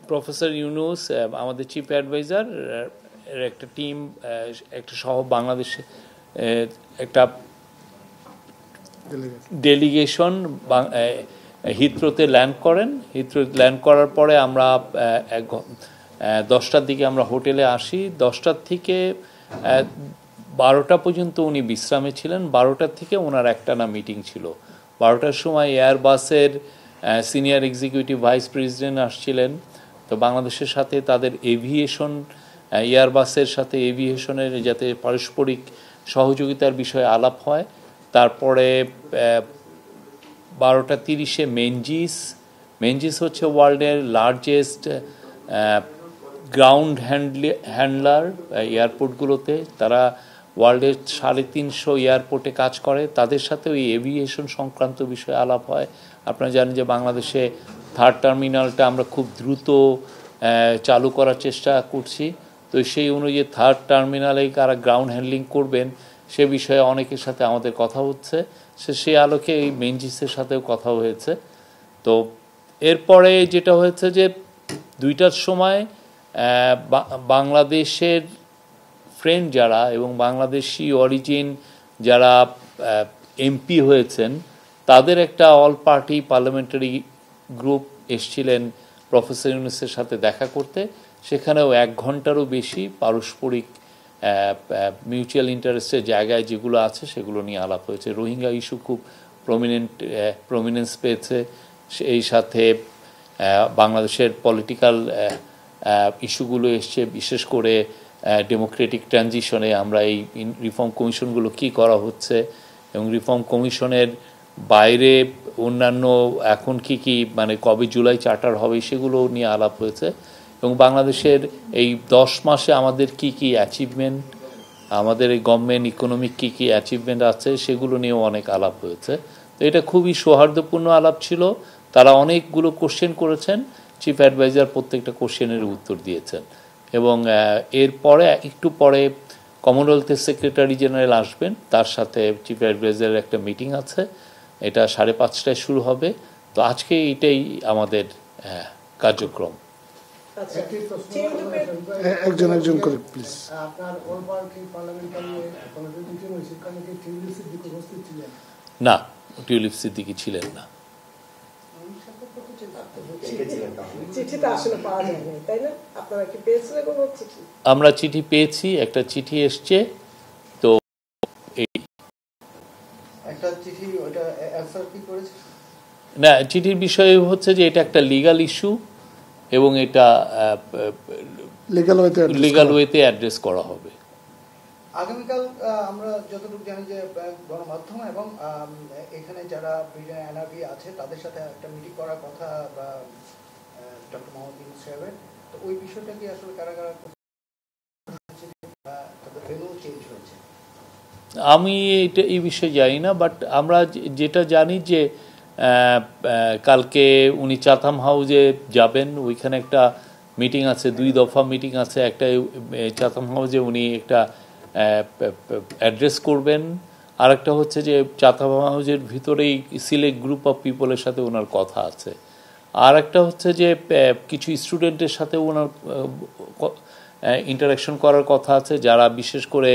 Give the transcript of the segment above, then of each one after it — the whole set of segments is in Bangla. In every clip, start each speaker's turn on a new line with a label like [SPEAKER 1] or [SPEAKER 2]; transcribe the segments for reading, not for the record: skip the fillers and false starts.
[SPEAKER 1] প্রফেসর ইউনুস আমাদের চিফ অ্যাডভাইজার একটা টিম একটা সহ বাংলাদেশে একটা ডেলিগেশন হিথ্রোতে ল্যান্ড করেন। হিথ্রোতে ল্যান্ড করার পরে আমরা 10টার দিকে আমরা হোটেলে আসি। 10টার থেকে 12টা পর্যন্ত উনি বিশ্রামে ছিলেন। 12টার থেকে ওনার একটানা মিটিং ছিল। 12টার সময় এয়ারবাসের সিনিয়র এক্সিকিউটিভ ভাইস প্রেসিডেন্ট আসছিলেন। তো বাংলাদেশের সাথে তাদের এভিয়েশন, এয়ারবাসের সাথে এভিয়েশনের যাতে পারস্পরিক সহযোগিতার বিষয়ে আলাপ হয়। তারপরে 12:30-এ মেনজিস হচ্ছে ওয়ার্ল্ডের লার্জেস্ট গ্রাউন্ড হ্যান্ডলার এয়ারপোর্টগুলোতে। তারা ওয়ার্ল্ডের 350 এয়ারপোর্টে কাজ করে। তাদের সাথে ওই এভিয়েশন সংক্রান্ত বিষয়ে আলাপ হয়। আপনারা জানেন যে বাংলাদেশে 3rd টার্মিনালটা আমরা খুব দ্রুত চালু করার চেষ্টা করছি। তো সেই অনুযায়ী 3rd টার্মিনালে কারা গ্রাউন্ড হ্যান্ডলিং করবেন সে বিষয়ে অনেকের সাথে আমাদের কথা হচ্ছে। সেই আলোকে এই মেনজিসের সাথেও কথা হয়েছে। তো এরপরে যেটা হয়েছে যে 2টার সময় বাংলাদেশের ফ্রেন্ড যারা এবং বাংলাদেশি অরিজিন যারা এমপি হয়েছেন তাদের একটা অল পার্টি পার্লামেন্টারি গ্রুপ এসছিলেন প্রফেসর ইউনুসের সাথে দেখা করতে। সেখানেও 1 ঘন্টারও বেশি পারস্পরিক মিউচুয়াল ইন্টারেস্টের জায়গায় যেগুলো আছে সেগুলো নিয়ে আলাপ হয়েছে। রোহিঙ্গা ইস্যু খুব প্রমিনেন্স পেয়েছে। এই সাথে বাংলাদেশের পলিটিক্যাল ইস্যুগুলো এসছে, বিশেষ করে ডেমোক্রেটিক ট্রানজিশনে আমরা এই রিফর্ম কমিশনগুলো কি করা হচ্ছে এবং রিফর্ম কমিশনের বাইরে অন্যান্য এখন কি মানে কবে জুলাই চার্টার হবে সেগুলো নিয়ে আলাপ হয়েছে। এবং বাংলাদেশের এই 10 মাসে আমাদের কি অ্যাচিভমেন্ট, আমাদের এই গভর্নমেন্ট ইকোনমিক কি অ্যাচিভমেন্ট আছে সেগুলো নিয়েও অনেক আলাপ হয়েছে। তো এটা খুবই সৌহার্দ্যপূর্ণ আলাপ ছিল। তারা অনেকগুলো কোশ্চেন করেছেন, চিফ অ্যাডভাইজার প্রত্যেকটা কোশ্চেনের উত্তর দিয়েছেন। এবং এরপরে একটু পরে কমনওয়েলথের সেক্রেটারি জেনারেল আসবেন, তার সাথে চিফ অ্যাডভাইজারের একটা মিটিং আছে। এটা 5:30টায় শুরু হবে। তো আজকে এটাই আমাদের কার্যক্রম।
[SPEAKER 2] একজন করে প্লিজ।
[SPEAKER 1] না, টিউলিপ সিদ্দিকী ছিলেন না। আমরা চিঠি পেয়েছি, একটা চিঠি এসছে। তো না, চিঠির বিষয় হচ্ছে যে এটা একটা লিগাল ইস্যু এবং এটা লিগাল ওয়েতে অ্যাড্রেস করা হবে।
[SPEAKER 3] আগামীকাল আমরা যতটুকু জানি যে গণমাধ্যম এবং এখানে যারা ব্রিটেন এনআরবি আছে তাদের সাথে একটা মিটিং করার কথা ডক্টর মোহাম্মদ ইউনূস সাহেবের। তো ওই বিষয়টা কি আসলে কারা চেঞ্জ হয়েছে?
[SPEAKER 1] আমি এই বিষয়ে জানি না, বাট আমরা যেটা জানি যে কালকে উনি চাথাম হাউসে যাবেন। ওইখানে একটা মিটিং আছে, 2 দফা মিটিং আছে। একটা চাথাম হাউসে উনি একটা অ্যাড্রেস করবেন, আর একটা হচ্ছে যে চাথাম হাউসের ভিতরেই সিলেক্ট গ্রুপ অফ পিপলের সাথে ওনার কথা আছে। আর একটা হচ্ছে যে কিছু স্টুডেন্টের সাথে ওনার ইন্টারাকশন করার কথা আছে, যারা বিশেষ করে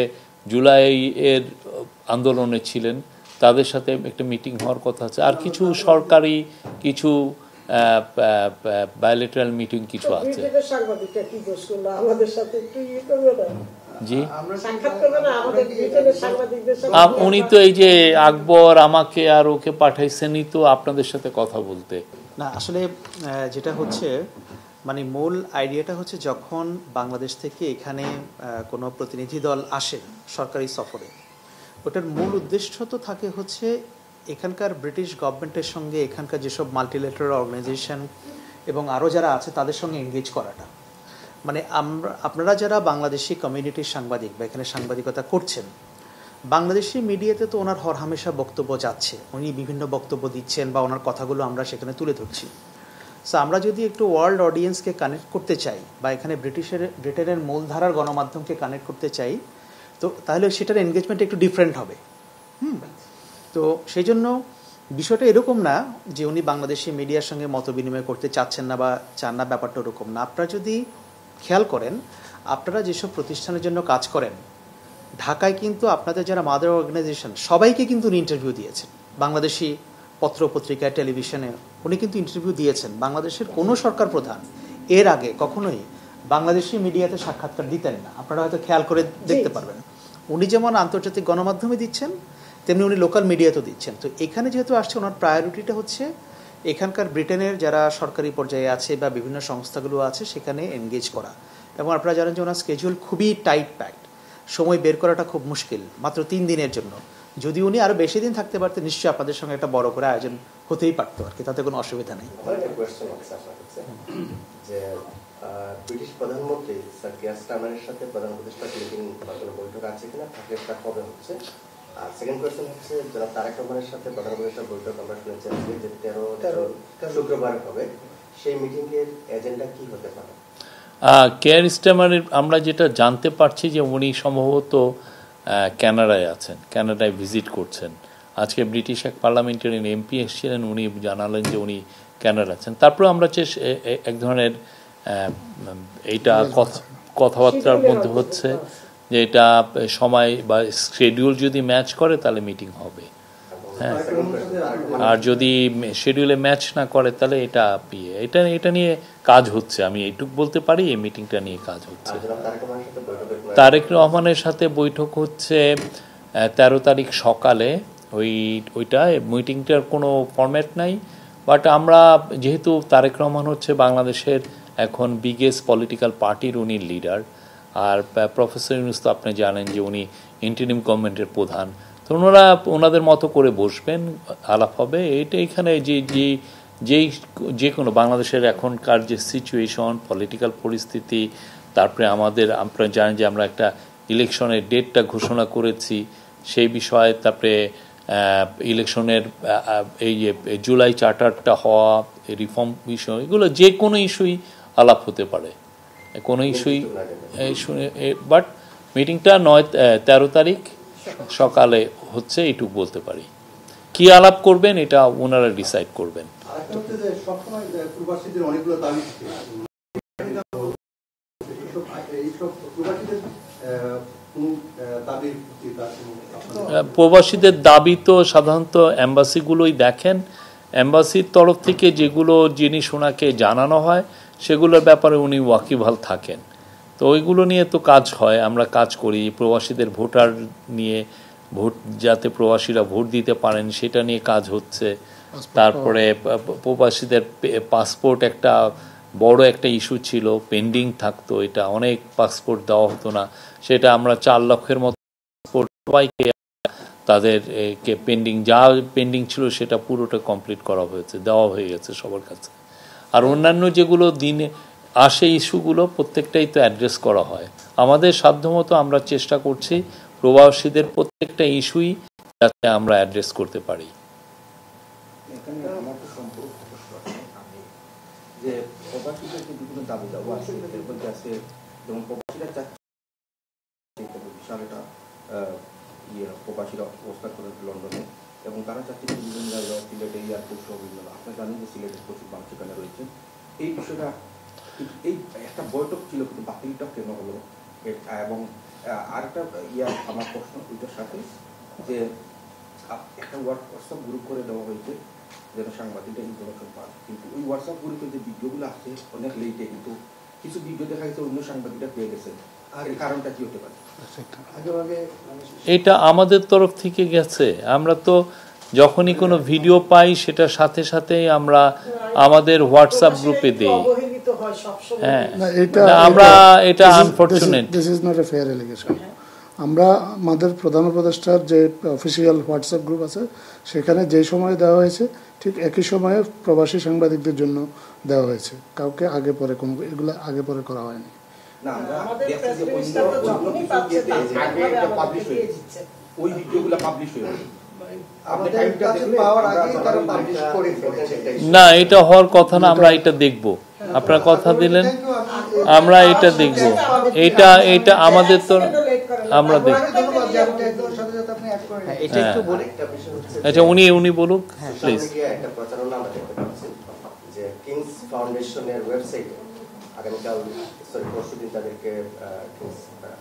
[SPEAKER 1] জুলাইয়ের আন্দোলনে ছিলেন, তাদের সাথে একটা মিটিং হওয়ার কথা আছে। আর কিছু সরকারি কিছু বায়োলেটারাল মিটিং কিছু আছে। জি, উনি তো এই যে আকবর আমাকে আর ওকে পাঠাইছেনই তো আপনাদের সাথে কথা বলতে।
[SPEAKER 4] না, আসলে যেটা হচ্ছে মানে মূল আইডিয়াটা হচ্ছে যখন বাংলাদেশ থেকে এখানে কোনো প্রতিনিধি দল আসে সরকারি সফরে, ওটার মূল উদ্দেশ্য তো থাকে হচ্ছে এখানকার ব্রিটিশ গভর্নমেন্টের সঙ্গে এখানকার যেসব মাল্টিলেটারাল অর্গানাইজেশন এবং আরও যারা আছে তাদের সঙ্গে এনগেজ করাটা। মানে আপনারা যারা বাংলাদেশি কমিউনিটির সাংবাদিক বা এখানে সাংবাদিকতা করছেন, বাংলাদেশি মিডিয়াতে তো ওনার হরহামেশা বক্তব্য যাচ্ছে, উনি বিভিন্ন বক্তব্য দিচ্ছেন বা ওনার কথাগুলো আমরা সেখানে তুলে ধরছি। সো আমরা যদি একটু ওয়ার্ল্ড অডিয়েন্সকে কানেক্ট করতে চাই বা এখানে ব্রিটেনের মূলধারার গণমাধ্যমকে কানেক্ট করতে চাই, তো তাহলে সেটার এনগেজমেন্ট একটু ডিফারেন্ট হবে। তো সেই জন্য বিষয়টা এরকম না যে উনি বাংলাদেশি মিডিয়ার সঙ্গে মত বিনিময় করতে চাচ্ছেন না বা চান না, ব্যাপারটা ওরকম না। আপনারা যদি খেয়াল করেন, আপনারা যেসব প্রতিষ্ঠানের জন্য কাজ করেন, ঢাকায় কিন্তু আপনাদের যারা মাদার অর্গানাইজেশন সবাইকে কিন্তু উনি ইন্টারভিউ দিয়েছেন। বাংলাদেশি পত্র পত্রিকায়, টেলিভিশনে উনি কিন্তু ইন্টারভিউ দিয়েছেন। বাংলাদেশের কোনো সরকার প্রধান এর আগে কখনোই বাংলাদেশি মিডিয়াতে সাক্ষাৎকার দিতেন না, আপনারা হয়তো খেয়াল করে দেখতে পারবেন। উনি যেমন আন্তর্জাতিক গণমাধ্যমে দিচ্ছেন, তেমনি উনি লোকাল মিডিয়াতেও দিচ্ছেন। তো এখানে যেহেতু আসছে, ওনার প্রায়োরিটিটা হচ্ছে এখানকার ব্রিটেনের যারা সরকারি পর্যায়ে আছে বা বিভিন্ন সংস্থাগুলো আছে সেখানে এনগেজ করা। এবং আপনারা জানেন যে ওনার স্কেজুল খুবই টাইট প্যাকড, সময় বের করাটা খুব মুশকিল, মাত্র 3 দিনের জন্য। যদি উনি আরো বেশি দিন থাকতে পারতেন, নিশ্চয়ই আপনাদের সঙ্গে একটা বড় করে আয়োজন হতেই পারতো আর কি, তাতে কোনো অসুবিধা নেই।
[SPEAKER 5] ব্রিটিশ প্রধানমন্ত্রী স্যার কিয়ার স্টারমারের সাথে প্রধান উপদেষ্টা মিটিং বা কোনো বৈঠক আছে কিনা, থাকলে সেটা কবে হচ্ছে? আর সেকেন্ড কোয়েশ্চেন হচ্ছে, যারা তারেক রহমানের সাথে প্রধান উপদেষ্টার বৈঠক আমরা শুনেছি যে 13 শুক্রবার হবে, সেই মিটিং এর এজেন্ডা কি হতে পারে?
[SPEAKER 1] কেয়ার স্টারমারের আমরা যেটা জানতে পারছি যে উনি সম্ভবত কানাডায় আছেন, কানাডায় ভিজিট করছেন। আজকে ব্রিটিশ এক পার্লামেন্টারিয়ান এমপি এসেছিলেন, উনি জানালেন যে উনি কানাডা আছেন। তারপরে আমরা এক ধরনের এইটা কথাবার্তার মধ্যে হচ্ছে যে এটা সময় বা শিডিউল যদি ম্যাচ করে তাহলে মিটিং হবে, হ্যাঁ। আর যদি শিডিউলে ম্যাচ না করে তাহলে এটা নিয়ে কাজ হচ্ছে, আমি এইটুকু বলতে পারি। এই মিটিংটা নিয়ে কাজ হচ্ছে। তারেক রহমানের সাথে বৈঠক হচ্ছে 13 তারিখ সকালে। ওইটা মিটিংটার কোনো ফরম্যাট নাই, বাট আমরা যেহেতু তারেক রহমান হচ্ছে বাংলাদেশের এখন বিগেস্ট পলিটিক্যাল পার্টির উনি লিডার, আর প্রফেসর ইউনূস তো আপনি জানেন যে উনি ইন্টারিম গভর্নমেন্টের প্রধান, তো ওনাদের মতো করে বসবেন, আলাপ হবে। এটা এখানে যে কোনো বাংলাদেশের এখনকার যে সিচুয়েশন, পলিটিক্যাল পরিস্থিতি, তারপরে আপনারা জানেন যে আমরা একটা ইলেকশনের ডেটটা ঘোষণা করেছি, সেই বিষয়ে, তারপরে ইলেকশনের এই যে জুলাই চার্টারটা হওয়া, রিফর্ম বিষয়, এগুলো যে কোনো ইস্যুই আলাপ হতে পারে, কোনো ইস্যুই। বাট মিটিংটা 13 তারিখ সকালে হচ্ছে, এইটুকু বলতে পারি। কি আলাপ করবেন এটা ওনারা ডিসাইড করবেন। প্রবাসীদের দাবি তো সাধারণত এম্বাসিগুলোই দেখেন। এম্বাসির তরফ থেকে যেগুলো জিনিস ওনাকে জানানো হয় সেগুলোর ব্যাপারে উনি ওয়াকিবহাল থাকেন। তো ওইগুলো নিয়ে তো কাজ হয়, আমরা কাজ করি। প্রবাসীদের ভোটার নিয়ে, ভোট যাতে প্রবাসীরা ভোট দিতে পারেন সেটা নিয়ে কাজ হচ্ছে। তারপরে প্রবাসীদের পাসপোর্ট একটা বড় একটা ইস্যু ছিল, পেন্ডিং থাকতো, এটা অনেক পাসপোর্ট দেওয়া হতো না, সেটা আমরা 4 লক্ষের মতো পাসপোর্ট সবাইকে তাদেরকে পেন্ডিং ছিল সেটা পুরোটা কমপ্লিট করা হয়েছে, দেওয়া হয়ে গেছে সবার কাছে। আর অন্যান্য যেগুলো দিনে আসে ইস্যুগুলো প্রত্যেকটাই তো অ্যাড্রেস করা হয়। আমাদের সাধ্যমতো আমরা চেষ্টা করছি প্রবাসীদের প্রত্যেকটা ইস্যুই যাতে আমরা অ্যাড্রেস করতে পারি।
[SPEAKER 5] যে প্রবাসীদের যে বিভিন্ন দাবি দাওয়া আছে, এর মধ্যে আছে যেমন প্রবাসীরা চাচ্ছে বিশাল একটা প্রবাসীরা অবস্থান করে লন্ডনে, এবং তারা চাচ্ছে বিভিন্ন জায়গায় সিলেটে এয়ারপোর্ট সহ বিভিন্ন, আপনারা জানেন যে সিলেটের প্রচুর মানুষ সেখানে রয়েছে। এই বিষয়টা, এই একটা বৈঠক ছিল কিন্তু বাতিলটা কেন হলো? এবং আরেকটা আমার প্রশ্ন ওইটার সাথে, যে একটা হোয়াটসঅ্যাপ গ্রুপ করে দেওয়া হয়েছে যেন সাংবাদিকরা ইনফরমেশন পান, কিন্তু ওই হোয়াটসঅ্যাপ গ্রুপে যে ভিডিওগুলো আসছে অনেক লেটে, কিন্তু কিছু ভিডিও দেখা গেছে অন্য সাংবাদিকরা পেয়ে গেছে। আর এর কারণটা কি হতে পারে?
[SPEAKER 1] এটা আমাদের তরফ থেকে গেছে। আমরা তো যখনই কোনো ভিডিও পাই সেটা সাথে সাথেই আমরা আমাদের হোয়াটসঅ্যাপ গ্রুপে দিই। হ্যাঁ, আমরা এটা unfortunate,
[SPEAKER 2] this is not a fair allegation. আমরা আমাদের প্রধান উপদেষ্টার যে অফিসিয়াল হোয়াটসঅ্যাপ গ্রুপ আছে সেখানে যে সময় দেওয়া হয়েছে ঠিক একই সময়ে প্রবাসী সাংবাদিকদের জন্য দেওয়া হয়েছে, কাউকে আগে পরে কোনো এগুলো আগে পরে করা হয়নি।
[SPEAKER 1] না, এটা হওয়ার কথা না, আমরা এটা দেখব। আপনারা কথা দিলেন, আমরা এটা দেখব। এটা আমাদের তো আমরা দেখব।
[SPEAKER 4] এটা একটু বলি,
[SPEAKER 5] একটা বিষয় হচ্ছে
[SPEAKER 1] আচ্ছা উনি বলুক প্লিজ।
[SPEAKER 6] একটা প্রচারণা আমরা দেখতে পাচ্ছি যে কিংস ফাউন্ডেশনের ওয়েবসাইটে আগামীকাল পরশুদিন তাদেরকে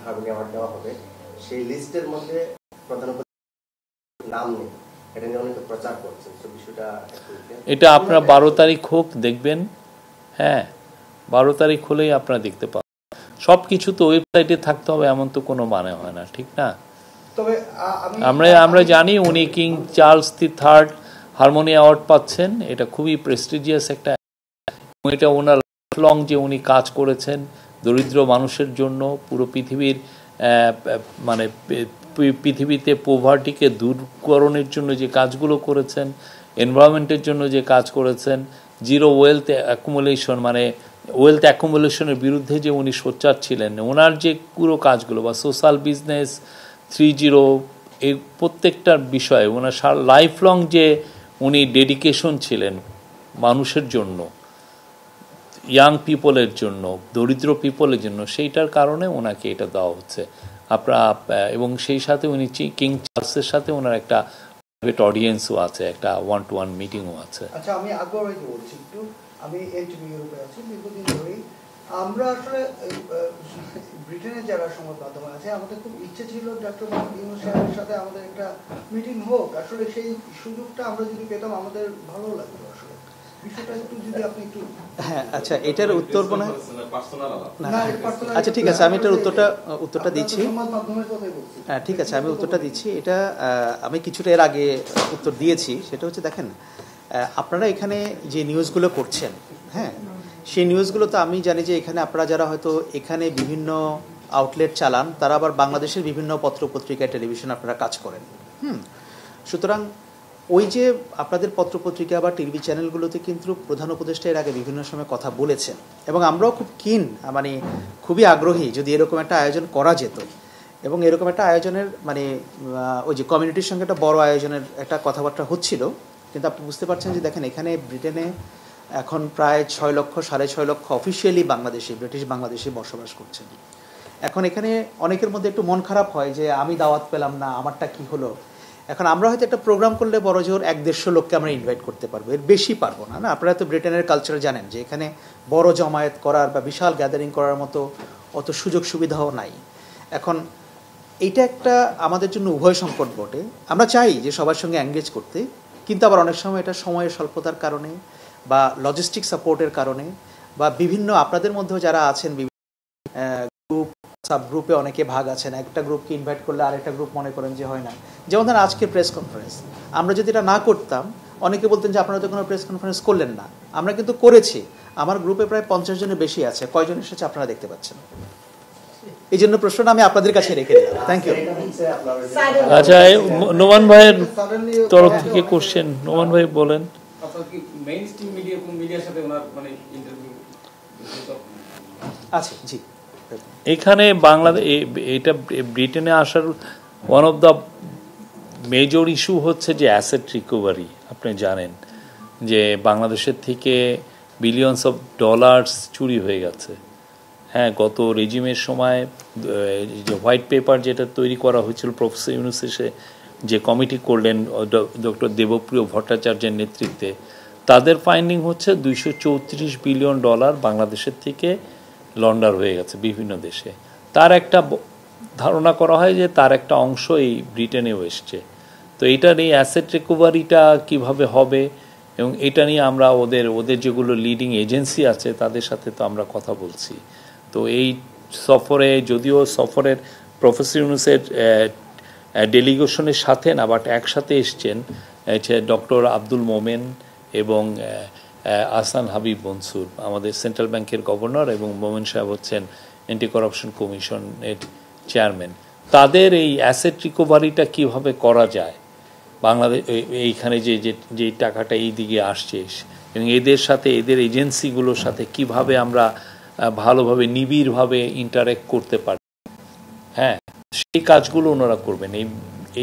[SPEAKER 6] হারমোনি অ্যাওয়ার্ড দেওয়া হবে, সেই লিস্টের মধ্যে প্রধান নাম নেই, এটা নিয়ে অনেকে প্রচার করছে। বিষয়টা
[SPEAKER 1] এটা আপনার 12 তারিখ হোক দেখবেন, হ্যাঁ 12 তারিখ হলেই আপনারা দেখতে পাবেন। সব কিছু তো ওয়েবসাইটে থাকতে হবে এমন তো কোনো মানে হয় না, ঠিক না?
[SPEAKER 3] তবে
[SPEAKER 1] আমরা জানি উনি king Charles III harmony award পাচ্ছেন, এটা খুবই প্রেস্টিজিয়াস একটা, এটা ওনার লাইফলং যে উনি কাজ করেছেন দরিদ্র মানুষের জন্য, পুরো পৃথিবীর মানে পৃথিবীতে পোভার্টিকে দূরকরণের জন্য যে কাজগুলো করেছেন, এনভায়রনমেন্টের জন্য যে কাজ করেছেন, জিরো ওয়েলথ অ্যাকুমুলেশন মানে ওয়েলথ অ্যাকুমুলেশনের বিরুদ্ধে যে উনি সোচ্চার ছিলেন, ওনার যে পুরো কাজগুলো বা সোশ্যাল বিজনেস 3.0 এই প্রত্যেকটার বিষয়ে ওনার লাইফ লং যে উনি ডেডিকেশন ছিলেন মানুষের জন্য, ইয়াং পিপলের জন্য, দরিদ্র পিপলের জন্য, সেইটার কারণে ওনাকে এটা দেওয়া হচ্ছে আপনারা। এবং সেই সাথে উনি কিং চার্লসের সাথে ওনার একটা প্রাইভেট অডিয়েন্সও আছে, একটা 1-to-1 মিটিংও আছে।
[SPEAKER 3] আচ্ছা আমি আকবর ভাইকে বলছি একটু, আমি এনটিভি ইউরোপে আছি দীর্ঘদিন ধরেই। আমরা আসলে ব্রিটেনের যারা সংবাদ মাধ্যমে আছে, আমাদের খুব ইচ্ছে ছিল ডক্টর মোহাম্মদ ইউনূস সাহেবের সাথে আমাদের একটা মিটিং হোক। আসলে সেই সুযোগটা আমরা যদি পেতাম আমাদের ভালো লাগতো। আসলে বিষয়টা একটু যদি আপনি একটু
[SPEAKER 4] হ্যাঁ আচ্ছা এটার উত্তর মনে হয় আচ্ছা ঠিক আছে আমি এটার উত্তরটা দিচ্ছি। হ্যাঁ ঠিক আছে আমি উত্তরটা দিচ্ছি। এটা আমি কিছুটা এর আগে উত্তর দিয়েছি। সেটা হচ্ছে দেখেন আপনারা এখানে যে নিউজগুলো করছেন, হ্যাঁ সেই নিউজগুলো তো আমি জানি যে এখানে আপনারা যারা হয়তো এখানে বিভিন্ন আউটলেট চালান, তারা আবার বাংলাদেশের বিভিন্ন পত্রপত্রিকায় টেলিভিশন আপনারা কাজ করেন। সুতরাং ওই যে আপনাদের পত্রপত্রিকা বা টিভি চ্যানেলগুলোতে কিন্তু প্রধান উপদেষ্টা এর আগে বিভিন্ন সময় কথা বলেছেন, এবং আমরাও খুব মানে খুবই আগ্রহী যদি এরকম একটা আয়োজন করা যেত, এবং এরকম একটা আয়োজনের মানে ওই যে কমিউনিটির সঙ্গে একটা বড় আয়োজনের একটা কথাবার্তা হচ্ছিল। কিন্তু আপনি বুঝতে পারছেন যে দেখেন এখানে ব্রিটেনে এখন প্রায় 6 লক্ষ 6.5 লক্ষ অফিসিয়ালি ব্রিটিশ বাংলাদেশি বসবাস করছেন। এখন এখানে অনেকের মধ্যে একটু মন খারাপ হয় যে আমি দাওয়াত পেলাম না, আমারটা কি হলো। এখন আমরা হয়তো একটা প্রোগ্রাম করলে বড় জোর 1-150 লোককে আমরা ইনভাইট করতে পারবো, এর বেশি পারবো না। আপনারা তো ব্রিটেনের কালচার জানেন যে এখানে বড় জমায়েত করার বা বিশাল গ্যাদারিং করার মতো অত সুযোগ সুবিধাও নাই। এখন এইটা একটা আমাদের জন্য উভয় সংকট বটে। আমরা চাই যে সবার সঙ্গে এঙ্গেজ করতে, কিন্তু আবার অনেক সময় এটা সময়ের স্বল্পতার কারণে বা লজিস্টিক সাপোর্টের কারণে বা বিভিন্ন আপনাদের মধ্যেও যারা আছেন গ্রুপ সাব গ্রুপে অনেকে ভাগ আছেন, একটা গ্রুপকে ইনভাইট করলে আরেকটা গ্রুপ মনে করেন যে হয় না। যেমন ধরেন আজকে প্রেস কনফারেন্স, আমরা যদি এটা না করতাম অনেকে বলতেন যে আপনারা তো কোনো প্রেস কনফারেন্স করলেন না। আমরা কিন্তু করেছি, আমার গ্রুপে প্রায় 50 জনের বেশি আছে, কয়জন এসেছে আপনারা দেখতে পাচ্ছেন। এই জন্য প্রশ্নটা আমি আপনাদের কাছে রেখে দিলাম। Thank you.
[SPEAKER 1] আচ্ছা নোমান ভাইয়ের তরফ থেকে কোশ্চেন, নোমান ভাই বলেন।
[SPEAKER 4] আচ্ছা জি,
[SPEAKER 1] এখানে বাংলাদেশ এটা ব্রিটেনে আসার one of the major issue হচ্ছে যে অ্যাসেট রিকভারি। আপনি জানেন যে বাংলাদেশের থেকে বিলিয়নস অফ ডলার্স চুরি হয়ে গেছে। হ্যাঁ গত রেজিমের সময় যে হোয়াইট পেপার যেটা তৈরি করা হয়েছিল প্রফেসর ইউনূস এসে যে কমিটি করলেন ডক্টর দেবপ্রিয় ভট্টাচার্যের নেতৃত্বে, তাদের ফাইন্ডিং হচ্ছে 234 বিলিয়ন ডলার বাংলাদেশের থেকে লন্ডার হয়ে গেছে বিভিন্ন দেশে। তার একটা ধারণা করা হয় যে তার একটা অংশ এই ব্রিটেনেও এসছে। তো এটা নিয়ে অ্যাসেট রিকভারিটা কিভাবে হবে এবং এটা নিয়ে আমরা ওদের যেগুলো লিডিং এজেন্সি আছে তাদের সাথে তো আমরা কথা বলছি। তো এই সফরে যদিও সফরের প্রফেসর ইউনূসের ডেলিগেশনের সাথে না, বাট একসাথে এসছেন ডক্টর আব্দুল মোমেন এবং আহসান হাবিব মনসুর, আমাদের সেন্ট্রাল ব্যাংকের গভর্নর, এবং মোমেন সাহেব হচ্ছেন অ্যান্টি করাপশন কমিশনের চেয়ারম্যান। তাদের এই অ্যাসেট রিকভারিটা কিভাবে করা যায়, বাংলাদেশ এইখানে যে টাকাটা এই দিকে আসছে এবং এদের সাথে এদের এজেন্সিগুলোর সাথে কিভাবে আমরা ভালোভাবে নিবিড়ভাবে ইন্টারেক্ট করতে পারি, হ্যাঁ সেই কাজগুলো ওনারা করবেন।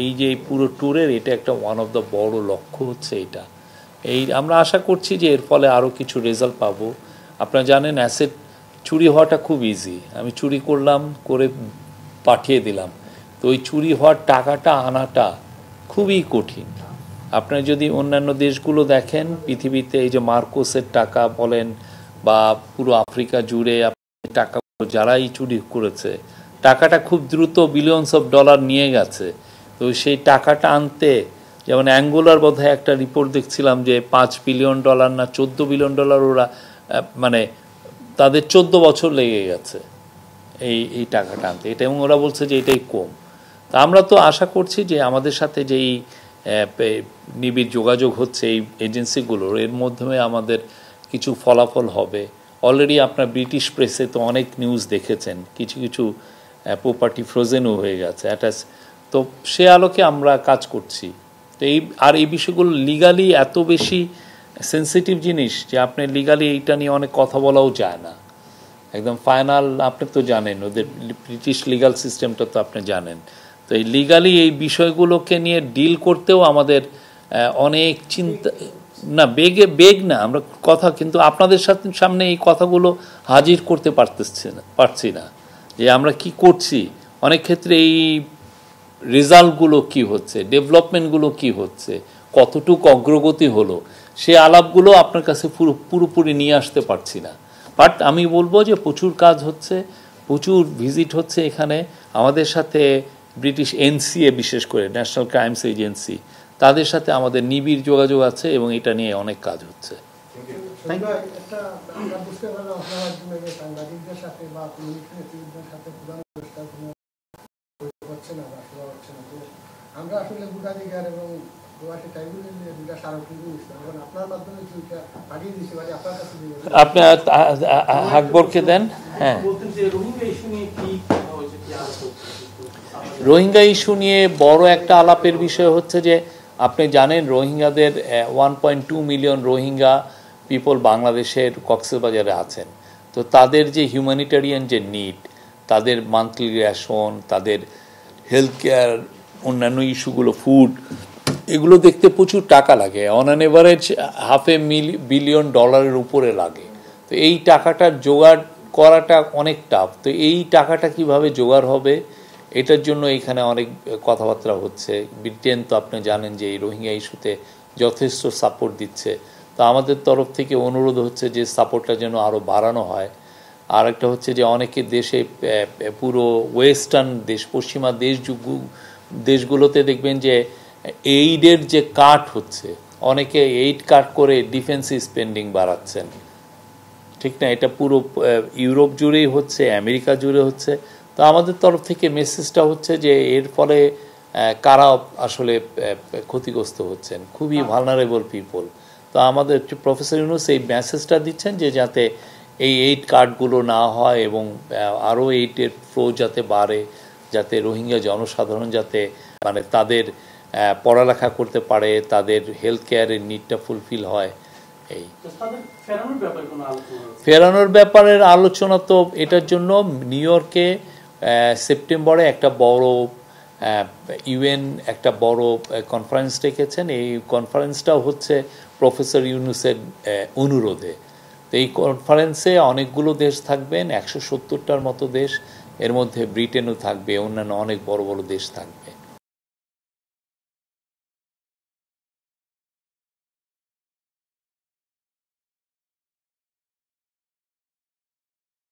[SPEAKER 1] এই যে পুরো ট্যুরের এটা একটা ওয়ান অফ দ্য বড় লক্ষ্য হচ্ছে এটা। আমরা আশা করছি যে এর ফলে আরও কিছু রেজাল্ট পাবো। আপনারা জানেন অ্যাসেট চুরি হওয়াটা খুব ইজি, আমি চুরি করলাম করে পাঠিয়ে দিলাম, তো ওই চুরি হওয়ার টাকাটা আনাটা খুবই কঠিন। আপনারা যদি অন্যান্য দেশগুলো দেখেন পৃথিবীতে, এই যে মার্কোসের টাকা বলেন বা পুরো আফ্রিকা জুড়ে টাকা যারাই চুরি করেছে, টাকাটা খুব দ্রুত বিলিয়নস অফ ডলার নিয়ে গেছে। তো সেই টাকাটা আনতে, যেমন অ্যাঙ্গোলার বোধহয় একটা রিপোর্ট দেখছিলাম যে $5 বিলিয়ন না $14 বিলিয়ন ওরা মানে তাদের 14 বছর লেগে গেছে এই টাকাটা আনতে এটা, এবং ওরা বলছে যে এটাই কম। তা আমরা তো আশা করছি যে আমাদের সাথে যেই নিবিড় যোগাযোগ হচ্ছে এই এজেন্সিগুলোর, এর মাধ্যমে আমাদের কিছু ফলাফল হবে। অলরেডি আপনার ব্রিটিশ প্রেসে তো অনেক নিউজ দেখেছেন, কিছু কিছু প্রপার্টি ফ্রোজেনও হয়ে গেছে অ্যাটাচ। তো সে আলোকে আমরা কাজ করছি। তো এই বিষয়গুলো লিগালি এত বেশি সেন্সিটিভ জিনিস যে আপনি লিগালি এইটা নিয়ে অনেক কথা বলাও যায় না, একদম ফাইনাল। আপনি তো জানেন ওদের ব্রিটিশ লিগাল সিস্টেমটা তো আপনি জানেন। তো এই লিগালি এই বিষয়গুলোকে নিয়ে ডিল করতেও আমাদের অনেক চিন্তা, না বেগ না আমরা কথা, কিন্তু আপনাদের সামনে এই কথাগুলো হাজির করতে পারছি না যে আমরা কি করছি। অনেক ক্ষেত্রে এই রেজাল্টগুলো কি হচ্ছে, ডেভেলপমেন্টগুলো কি হচ্ছে, কতটুকু অগ্রগতি হলো, সে আলাপগুলো আপনার কাছে পুরোপুরি নিয়ে আসতে পারছি না। বাট আমি বলবো যে প্রচুর কাজ হচ্ছে, প্রচুর ভিজিট হচ্ছে এখানে। আমাদের সাথে ব্রিটিশ এনসিএ, বিশেষ করে ন্যাশনাল ক্রাইমস এজেন্সি, তাদের সাথে আমাদের নিবিড় যোগাযোগ আছে এবং এটা নিয়ে অনেক কাজ হচ্ছে।
[SPEAKER 2] আমরা আসলে ভোটাধিকার এবং প্রবাসী ট্রাইব্যুনাল নিয়ে দুটা স্মারকলিপি দিয়েছিলাম, এবং আপনার মাধ্যমে যেটা পাঠিয়ে দিয়েছি, মানে আপনার কাছে
[SPEAKER 1] আপনি আকবরকে দেন। হ্যাঁ, রোহিঙ্গা ইস্যু নিয়ে বড় একটা আলাপের বিষয় হচ্ছে যে আপনি জানেন রোহিঙ্গাদের 1.2 মিলিয়ন রোহিঙ্গা পিপল বাংলাদেশের কক্সবাজারে আছেন। তো তাদের যে হিউম্যানিটেরিয়ান যে নিড, তাদের মান্থলি রেশন, তাদের হেলথ কেয়ার, অন্যান্য ইস্যুগুলো, ফুড, এগুলো দেখতে প্রচুর টাকা লাগে। অন অ্যান এভারেজ $500 বিলিয়ন উপরে লাগে। তো এই টাকাটার জোগাড় করাটা অনেক টাফ। তো এই টাকাটা কিভাবে জোগাড় হবে, এটার জন্য এখানে অনেক কথাবার্তা হচ্ছে। ব্রিটেন তো আপনি জানেন যে এই রোহিঙ্গা ইস্যুতে যথেষ্ট সাপোর্ট দিচ্ছে। তো আমাদের তরফ থেকে অনুরোধ হচ্ছে যে সাপোর্টটা যেন আরও বাড়ানো হয়। আর একটা হচ্ছে যে অনেকে দেশে, পুরো ওয়েস্টার্ন দেশ, পশ্চিমা দেশগুলোতে দেখবেন যে এইডের যে কাট হচ্ছে, অনেকে এইড কাট করে ডিফেন্সিভ স্পেন্ডিং বাড়াচ্ছেন, ঠিক না? এটা পুরো ইউরোপ জুড়েই হচ্ছে, আমেরিকা জুড়ে হচ্ছে। তো আমাদের তরফ থেকে মেসেজটা হচ্ছে যে এর ফলে কারা আসলে ক্ষতিগ্রস্ত হচ্ছেন, খুবই ভালনারেবল পিপল। তো আমাদের প্রফেসর ইউনূস এই মেসেজটা দিচ্ছেন যে যাতে এই এইড কার্ডগুলো না হয় এবং আরও এইডের ফ্লো যাতে বাড়ে, যাতে রোহিঙ্গা জনসাধারণ যাতে মানে তাদের পড়ালেখা করতে পারে, তাদের হেলথ কেয়ারের নিডটা ফুলফিল হয়। এই ফেরানোর ব্যাপারের আলোচনা তো এটার জন্য নিউ ইয়র্কে সেপ্টেম্বরে একটা বড় ইউএন একটা বড় কনফারেন্স ডেকেছেন। এই কনফারেন্সটাও হচ্ছে প্রফেসর ইউনূসের অনুরোধে। তো এই কনফারেন্সে অনেকগুলো দেশ থাকবেন, 170টার মতো দেশ, এর মধ্যে ব্রিটেনও থাকবে, অন্যান্য অনেক বড় বড় দেশ থাকবে।